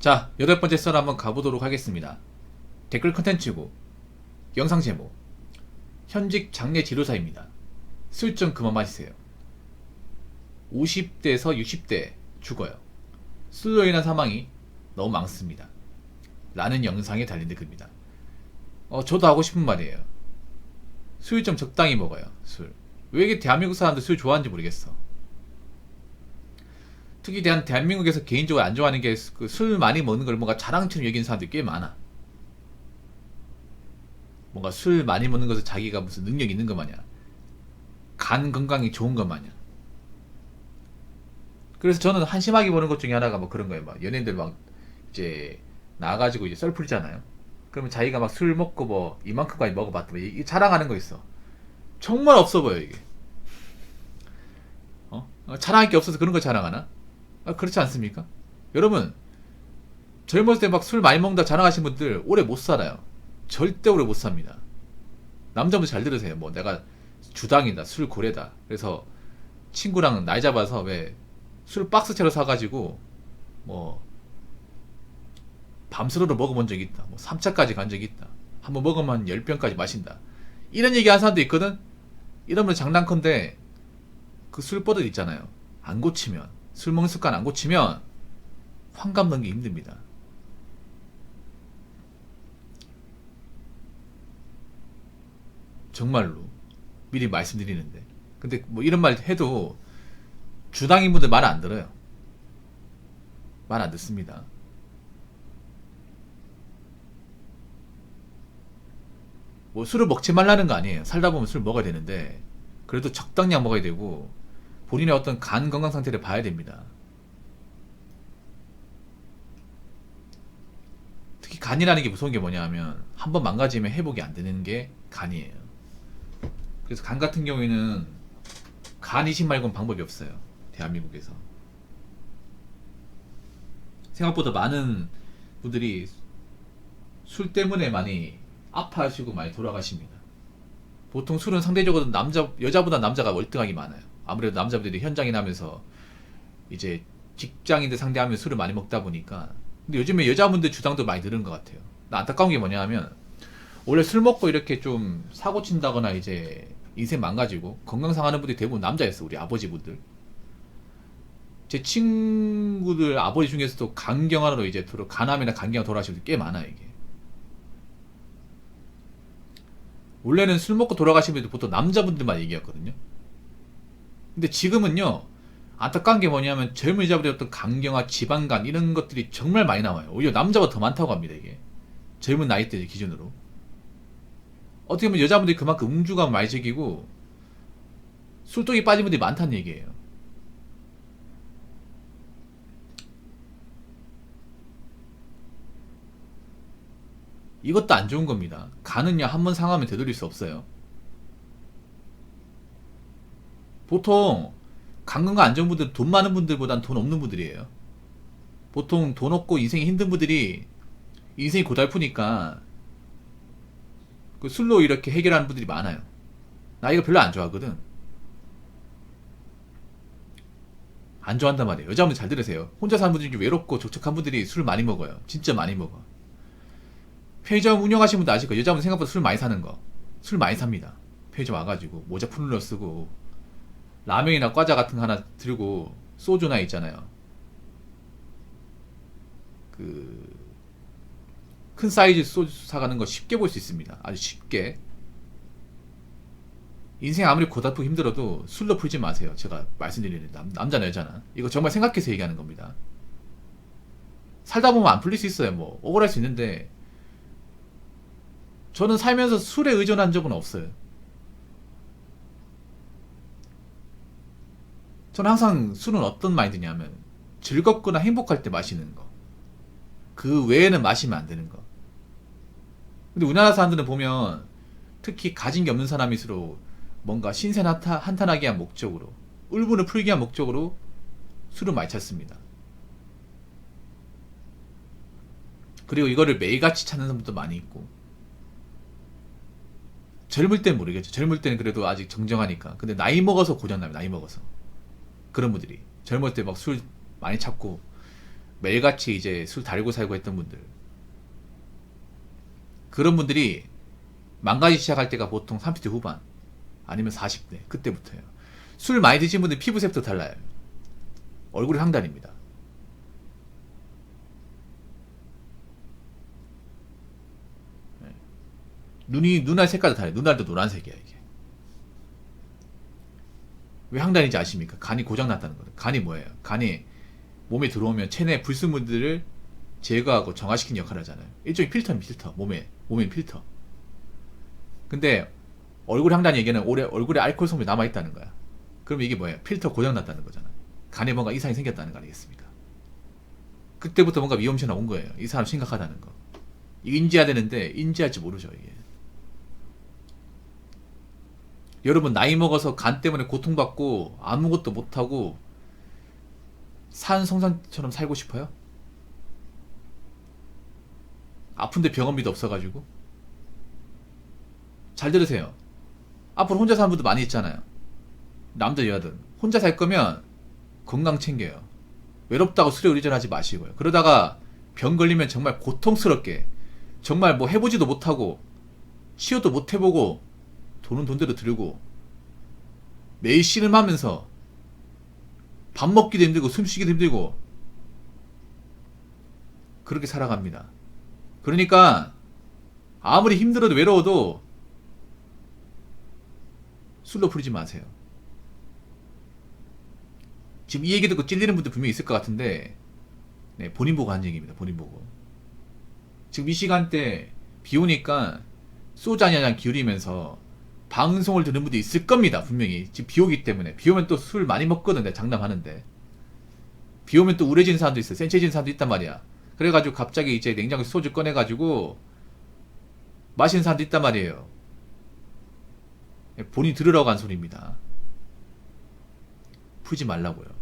자, 8번째 썰 한번 가보도록 하겠습니다. 댓글 컨텐츠고 영상 제목 현직 장례 지도사입니다. 술 좀 그만 마시세요. 50대에서 60대 죽어요. 술로 인한 사망이 너무 많습니다. 라는 영상에 달린 댓글입니다. 저도 하고 싶은 말이에요. 술 좀 적당히 먹어요. 술. 왜 이게 대한민국 사람들 술 좋아하는지 모르겠어. 특히 대한민국에서 개인적으로 안 좋아하는 게 술 많이 먹는 걸 뭔가 자랑처럼 여기는 사람들이 꽤 많아. 뭔가 술 많이 먹는 것을 자기가 무슨 능력 있는 것 마냥, 간 건강이 좋은 것 마냥. 그래서 저는 한심하게 보는 것 중에 하나가 뭐 그런 거예요. 막 연예인들 막 이제 나와가지고 이제 썰 풀잖아요. 그러면 자기가 막 술 먹고 뭐 이만큼까지 먹어봤다, 이 자랑하는 거 있어. 정말 없어 보여 이게. 자랑할 게 없어서 그런 걸 자랑하나? 그렇지 않습니까? 여러분, 젊었을 때 막 술 많이 먹는다 자랑하신 분들 오래 못 살아요. 절대 오래 못 삽니다. 남자분들 잘 들으세요. 뭐 내가 주당이다, 술 고래다. 그래서 친구랑 날 잡아서 왜 술 박스채로 사가지고 뭐 밤스러로 먹어본 적이 있다. 뭐 3차까지 간 적이 있다. 한번 먹으면 10병까지 마신다. 이런 얘기 하는 사람도 있거든? 이러면 장난컨대 그 술버릇 있잖아요. 안 고치면, 술 먹는 습관 안 고치면 환갑 넘기 힘듭니다. 정말로 미리 말씀드리는데, 근데 뭐 이런 말 해도 주당인분들 말 안 들어요. 말 안 듣습니다. 뭐 술을 먹지 말라는 거 아니에요. 살다 보면 술 먹어야 되는데 그래도 적당량 먹어야 되고 본인의 어떤 간 건강 상태를 봐야 됩니다. 특히 간이라는 게 무서운 게 뭐냐 하면 한번 망가지면 회복이 안 되는 게 간이에요. 그래서 간 같은 경우에는 간 이식 말고는 방법이 없어요. 대한민국에서. 생각보다 많은 분들이 술 때문에 많이 아파하시고 많이 돌아가십니다. 보통 술은 상대적으로 여자보다 남자가 월등하게 많아요. 아무래도 남자분들이 현장인 하면서 이제 직장인들 상대하면 술을 많이 먹다 보니까. 근데 요즘에 여자분들 주당도 많이 늘은 것 같아요. 나 안타까운 게 뭐냐 하면 원래 술 먹고 이렇게 좀 사고 친다거나 이제 인생 망가지고 건강 상하는 분들이 대부분 남자였어. 우리 아버지분들. 제 친구들 아버지 중에서도 간경화로 이제 간암이나 간경화 돌아가신 분들 꽤 많아요. 이게 원래는 술 먹고 돌아가신 분들 보통 남자분들만 얘기했거든요. 근데 지금은요, 안타까운 게 뭐냐면 젊은 여자분들의 어떤 간경화, 지방간 이런 것들이 정말 많이 나와요. 오히려 남자보다 더 많다고 합니다. 이게 젊은 나이대 기준으로. 어떻게 보면 여자분들이 그만큼 음주가 많이 즐기고 술독이 빠진 분들이 많다는 얘기예요. 이것도 안 좋은 겁니다. 간은요, 한 번 상하면 되돌릴 수 없어요. 보통 간 건강 안 좋은 분들은 돈 많은 분들보단 돈 없는 분들이에요. 보통 돈 없고 인생이 힘든 분들이 인생이 고달프니까 그 술로 이렇게 해결하는 분들이 많아요. 나 이거 별로 안 좋아하거든. 안 좋아한단 말이에요. 여자분들 잘 들으세요. 혼자 사는 분들 중에 외롭고 적적한 분들이 술 많이 먹어요. 진짜 많이 먹어. 편의점 운영하시는 분도 아실 거예요. 여자분 생각보다 술 많이 사는 거. 술 많이 삽니다. 편의점 와가지고 모자 푸눌러 쓰고 라면이나 과자 같은 거 하나 들고 소주나 있잖아요. 그 큰 사이즈 소주 사가는 거 쉽게 볼 수 있습니다. 아주 쉽게. 인생 아무리 고달프고 힘들어도 술로 풀지 마세요. 제가 말씀드리는 남자나 여자나 이거 정말 생각해서 얘기하는 겁니다. 살다 보면 안 풀릴 수 있어요. 뭐 억울할 수 있는데 저는 살면서 술에 의존한 적은 없어요. 저는 항상 술은 어떤 마인드냐면 즐겁거나 행복할 때 마시는 거. 그 외에는 마시면 안 되는 거. 근데 우리나라 사람들은 보면 특히 가진 게 없는 사람일수록 뭔가 신세 한탄하기 위한 목적으로, 울분을 풀기 위한 목적으로 술을 많이 찾습니다. 그리고 이거를 매일같이 찾는 사람도 많이 있고. 젊을 땐 모르겠죠. 젊을 때는 그래도 아직 정정하니까. 근데 나이 먹어서 고장나요. 나이 먹어서. 그런 분들이 젊을 때 막 술 많이 찾고 매일같이 이제 술 달고 살고 했던 분들, 그런 분들이 망가지기 시작할 때가 보통 30대 후반 아니면 40대 그때부터예요. 술 많이 드신 분들 피부색도 달라요. 얼굴이 황달입니다. 눈알 색깔도 달라요. 눈알도 노란색이야 이게. 왜 황달인지 아십니까? 간이 고장났다는 거예요. 간이 뭐예요? 간이 몸에 들어오면 체내 불순물들을 제거하고 정화시키는 역할을 하잖아요. 일종의 필터입니다. 필터. 몸의 필터. 근데 얼굴 황달 얘기는 얼굴에 알코올 성분이 남아있다는 거야. 그럼 이게 뭐예요? 필터 고장났다는 거잖아요. 간에 뭔가 이상이 생겼다는 거 아니겠습니까? 그때부터 뭔가 위험신호가 온 거예요. 이 사람 심각하다는 거. 이거 인지해야 되는데 인지할지 모르죠 이게. 여러분 나이 먹어서 간 때문에 고통받고 아무것도 못하고 산송산처럼 살고 싶어요? 아픈데 병원비도 없어가지고. 잘 들으세요. 앞으로 혼자 사는 분도 많이 있잖아요. 남자 여자든 혼자 살 거면 건강 챙겨요. 외롭다고 술에 의존하지 마시고요. 그러다가 병 걸리면 정말 고통스럽게, 정말 뭐 해보지도 못하고 치료도 못 해보고 돈은 돈대로 들고 매일 씨름하면서 밥 먹기도 힘들고 숨쉬기도 힘들고 그렇게 살아갑니다. 그러니까 아무리 힘들어도 외로워도 술로 풀지 마세요. 지금 이 얘기 듣고 찔리는 분들 분명히 있을 것 같은데, 네, 본인 보고 한 얘기입니다. 본인 보고. 지금 이 시간대 비 오니까 소주 한잔 기울이면서 방송을 듣는 분도 있을 겁니다. 분명히. 지금 비 오기 때문에. 비 오면 또 술 많이 먹거든. 내가 장담하는데. 비 오면 또 우울해지는 사람도 있어. 센치해지는 사람도 있단 말이야. 그래가지고 갑자기 이제 냉장고에서 소주 꺼내가지고 마시는 사람도 있단 말이에요. 본인이 들으라고 한 소리입니다. 풀지 말라고요.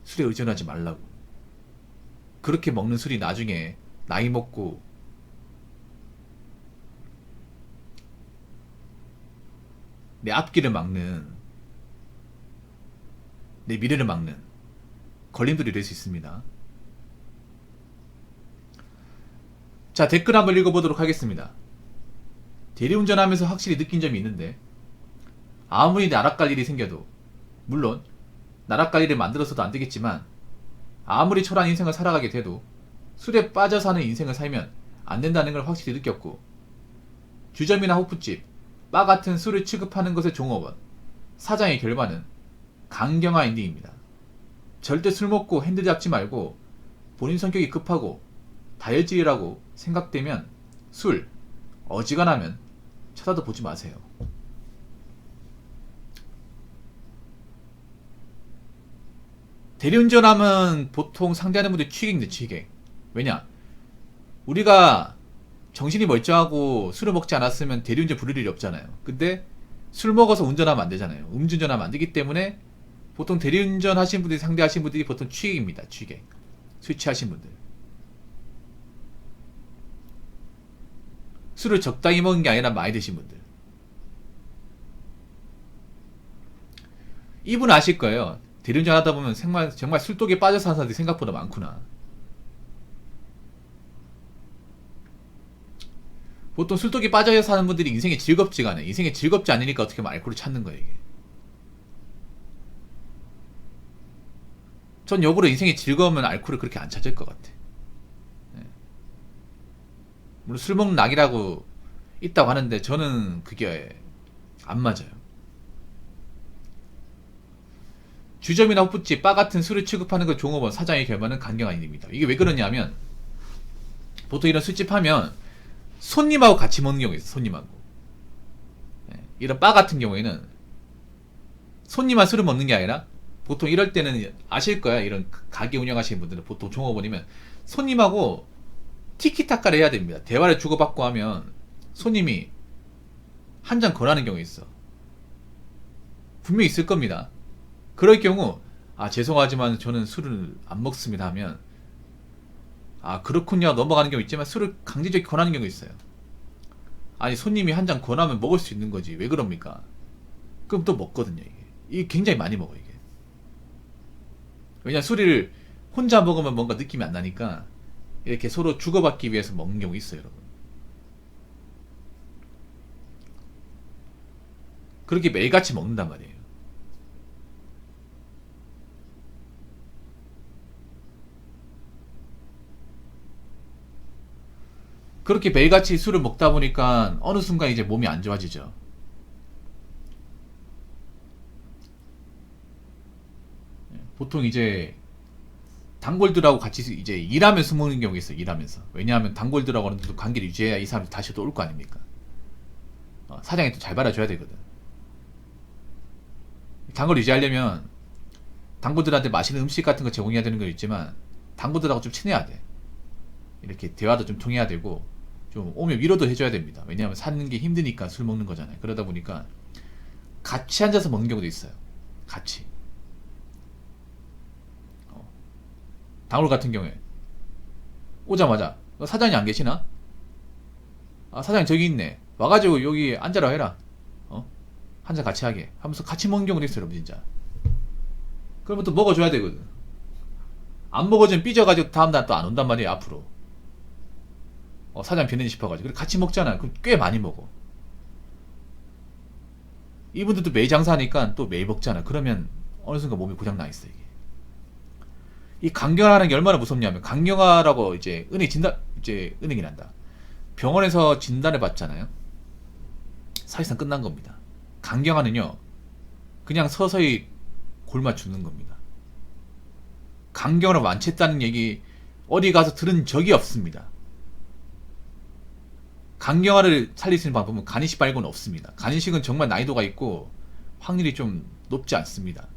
술에 의존하지 말라고. 그렇게 먹는 술이 나중에 나이 먹고 내 앞길을 막는, 내 미래를 막는 걸림돌이 될 수 있습니다. 자, 댓글 한번 읽어보도록 하겠습니다. 대리운전하면서 확실히 느낀 점이 있는데, 아무리 나락갈 일이 생겨도, 물론 나락갈 일을 만들어서도 안 되겠지만, 아무리 초라한 인생을 살아가게 돼도 술에 빠져 사는 인생을 살면 안 된다는 걸 확실히 느꼈고, 주점이나 호프집, 바 같은 술을 취급하는 것의 종업원, 사장의 결말은 강경화 엔딩입니다. 절대 술 먹고 핸들 잡지 말고 본인 성격이 급하고 다혈질이라고 생각되면 술, 어지간하면 쳐다도 보지 마세요. 대리운전하면 보통 상대하는 분들이 취객인데 취객. 왜냐? 우리가 정신이 멀쩡하고 술을 먹지 않았으면 대리운전 부를 일이 없잖아요. 근데 술 먹어서 운전하면 안 되잖아요. 음주운전하면 안 되기 때문에 보통 대리운전 하신 분들이 상대하신 분들이 보통 취객입니다. 취객. 술 취하신 분들. 술을 적당히 먹은 게 아니라 많이 드신 분들. 이분 아실 거예요. 대리운전 하다 보면 정말 술독에 빠져 사는 사람들이 생각보다 많구나. 보통 술독에 빠져 사는 분들이 인생이 즐겁지가 않아요. 인생이 즐겁지 않으니까 어떻게 하면 알코올을 찾는 거예요, 이게. 전 역으로 인생이 즐거우면 알코올을 그렇게 안 찾을 것 같아. 네. 물론 술 먹는 낙이라고 있다고 하는데 저는 그게 안 맞아요. 주점이나 호프집, 바 같은 술을 취급하는 그 종업원, 사장의 결말은 강경한 일입니다. 이게 왜 그러냐면 보통 이런 술집 하면 손님하고 같이 먹는 경우가 있어요. 손님하고. 네. 이런 바 같은 경우에는 손님만 술을 먹는 게 아니라 보통 이럴 때는 아실 거야. 이런 가게 운영하시는 분들은 보통 종업원이면 손님하고 티키타카를 해야 됩니다. 대화를 주고받고 하면 손님이 한 잔 권하는 경우가 있어. 분명히 있을 겁니다. 그럴 경우 죄송하지만 저는 술을 안 먹습니다 하면 그렇군요 넘어가는 경우 있지만 술을 강제적으로 권하는 경우 있어요. 아니 손님이 한 잔 권하면 먹을 수 있는 거지 왜 그럽니까? 그럼 또 먹거든요. 이게 굉장히 많이 먹어요. 이게 왜냐 술을 혼자 먹으면 뭔가 느낌이 안 나니까 이렇게 서로 주고받기 위해서 먹는 경우 있어요, 여러분. 그렇게 매일같이 먹는단 말이에요. 그렇게 매일같이 술을 먹다 보니까 어느 순간 이제 몸이 안 좋아지죠. 보통 이제 단골들하고 같이 이제 일하면서 먹는 경우가 있어요. 일하면서. 왜냐하면 단골들하고 어느 정도 관계를 유지해야 이 사람이 다시 또 올 거 아닙니까? 사장이 또 잘 받아줘야 되거든. 단골 유지하려면 단골들한테 맛있는 음식 같은 거 제공해야 되는 거 있지만 단골들하고 좀 친해야 돼. 이렇게 대화도 좀 통해야 되고 좀 오면 위로도 해줘야 됩니다. 왜냐하면 사는 게 힘드니까 술 먹는 거잖아요. 그러다 보니까 같이 앉아서 먹는 경우도 있어요. 같이. 단골 같은 경우에 오자마자 사장이 안 계시나? 아, 사장님 저기 있네. 와가지고 여기 앉아라 해라. 한잔 같이 하게 하면서 같이 먹는 경우도 있어요, 여러분. 진짜. 그러면 또 먹어줘야 되거든. 안 먹어주면 삐져가지고 다음날 또 안 온단 말이에요, 앞으로. 사장 변했니 싶어가지고. 그래 같이 먹잖아. 그럼 꽤 많이 먹어. 이분들도 매일 장사하니까 또 매일 먹잖아. 그러면 어느 순간 몸이 고장 나 있어, 이게. 이 강경화라는 게 얼마나 무섭냐면, 강경화라고 이제 은행이 난다. 병원에서 진단을 받잖아요. 사실상 끝난 겁니다. 강경화는요, 그냥 서서히 골마 죽는 겁니다. 강경화를 완치했다는 얘기 어디 가서 들은 적이 없습니다. 강경화를 살릴 수 있는 방법은 간이식 말고는 없습니다. 간이식은 정말 난이도가 있고 확률이 좀 높지 않습니다.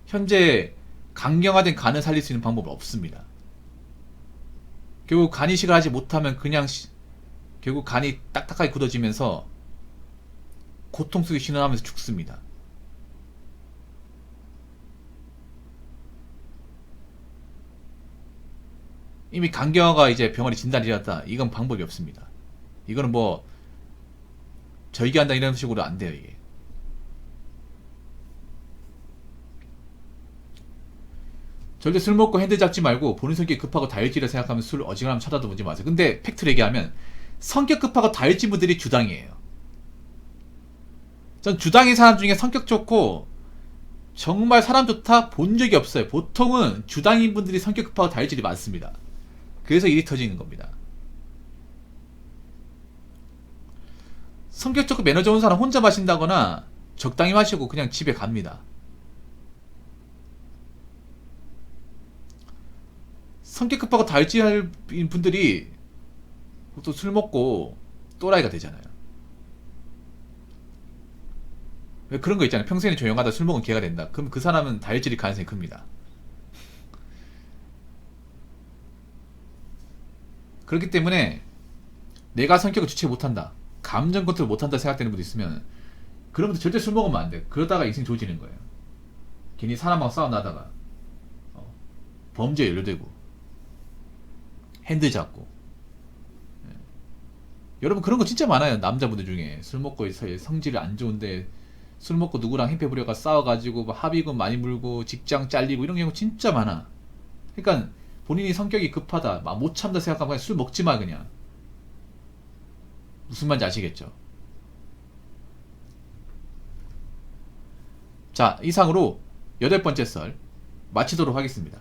현재 강경화된 간을 살릴 수 있는 방법은 없습니다. 결국 간이식을 하지 못하면 그냥 결국 간이 딱딱하게 굳어지면서 고통 속에 신음하면서 죽습니다. 이미 강경화가 이제 병원에 진단이 되었다. 이건 방법이 없습니다. 이거는 뭐 절개한다 이런 식으로 안 돼요, 이게. 절대 술 먹고 핸드 잡지 말고 본인 성격이 급하고 다혈질이라 생각하면 술 어지간하면 쳐다도 보지 마세요. 근데 팩트를 얘기하면 성격 급하고 다혈질 분들이 주당이에요. 전 주당인 사람 중에 성격 좋고 정말 사람 좋다 본 적이 없어요. 보통은 주당인 분들이 성격 급하고 다혈질이 많습니다. 그래서 일이 터지는 겁니다. 성격 좋고 매너 좋은 사람 혼자 마신다거나 적당히 마시고 그냥 집에 갑니다. 성격 급하고 다혈질인 분들이 또 술 먹고 또라이가 되잖아요. 왜 그런 거 있잖아요. 평소에는 조용하다 술 먹으면 개가 된다. 그럼 그 사람은 다혈질일 가능성이 큽니다. 그렇기 때문에 내가 성격을 주체 못한다, 감정 컨트롤 못한다 생각되는 분도 있으면 그런 분들 절대 술 먹으면 안 돼. 그러다가 인생 좋아지는 거예요. 괜히 사람하고 싸움 나다가 범죄에 연루되고 핸드 잡고. 여러분 그런 거 진짜 많아요. 남자분들 중에 술 먹고 성질이 안 좋은데 술 먹고 누구랑 힘빼 부려가 싸워가지고 뭐 합의금 많이 물고 직장 잘리고 이런 경우 진짜 많아. 그러니까 본인이 성격이 급하다, 막 못 참다 생각하면 그냥 술 먹지 마, 그냥. 무슨 말인지 아시겠죠? 자, 이상으로 8번째 썰 마치도록 하겠습니다.